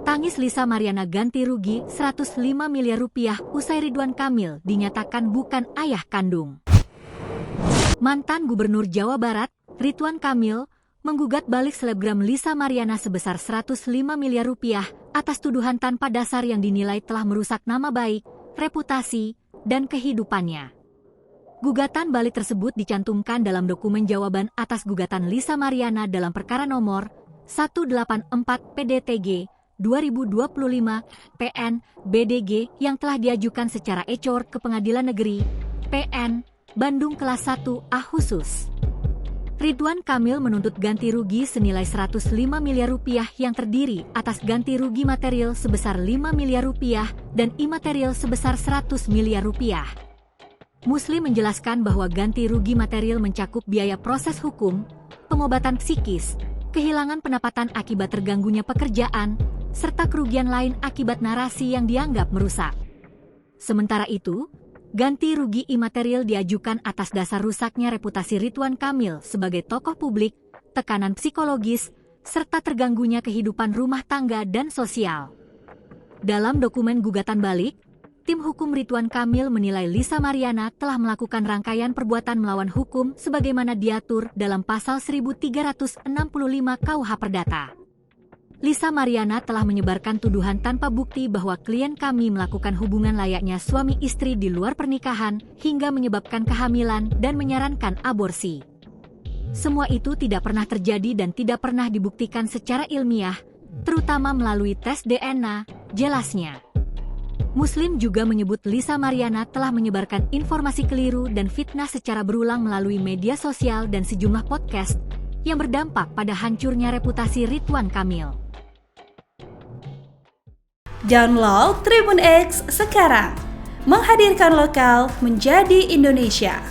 Tangis Lisa Mariana ganti rugi 105 miliar rupiah usai Ridwan Kamil dinyatakan bukan ayah kandung. Mantan Gubernur Jawa Barat, Ridwan Kamil, menggugat balik selebgram Lisa Mariana sebesar 105 miliar rupiah atas tuduhan tanpa dasar yang dinilai telah merusak nama baik, reputasi, dan kehidupannya. Gugatan balik tersebut dicantumkan dalam dokumen jawaban atas gugatan Lisa Mariana dalam perkara nomor 184 PDTG 2025 PN BDG yang telah diajukan secara ecor ke Pengadilan Negeri PN Bandung kelas 1A khusus. Ridwan Kamil menuntut ganti rugi senilai 105 miliar rupiah yang terdiri atas ganti rugi material sebesar 5 miliar rupiah dan imaterial sebesar 100 miliar rupiah. Muslim menjelaskan bahwa ganti rugi material mencakup biaya proses hukum, pengobatan psikis, kehilangan pendapatan akibat terganggunya pekerjaan, serta kerugian lain akibat narasi yang dianggap merusak. Sementara itu, ganti rugi imaterial diajukan atas dasar rusaknya reputasi Ridwan Kamil sebagai tokoh publik, tekanan psikologis, serta terganggunya kehidupan rumah tangga dan sosial. Dalam dokumen gugatan balik, tim hukum Ridwan Kamil menilai Lisa Mariana telah melakukan rangkaian perbuatan melawan hukum sebagaimana diatur dalam pasal 1365 KUH Perdata. Lisa Mariana telah menyebarkan tuduhan tanpa bukti bahwa klien kami melakukan hubungan layaknya suami istri di luar pernikahan hingga menyebabkan kehamilan dan menyarankan aborsi. Semua itu tidak pernah terjadi dan tidak pernah dibuktikan secara ilmiah, terutama melalui tes DNA, jelasnya. Muslim juga menyebut Lisa Mariana telah menyebarkan informasi keliru dan fitnah secara berulang melalui media sosial dan sejumlah podcast yang berdampak pada hancurnya reputasi Ridwan Kamil. Download Tribun X sekarang, menghadirkan lokal menjadi Indonesia.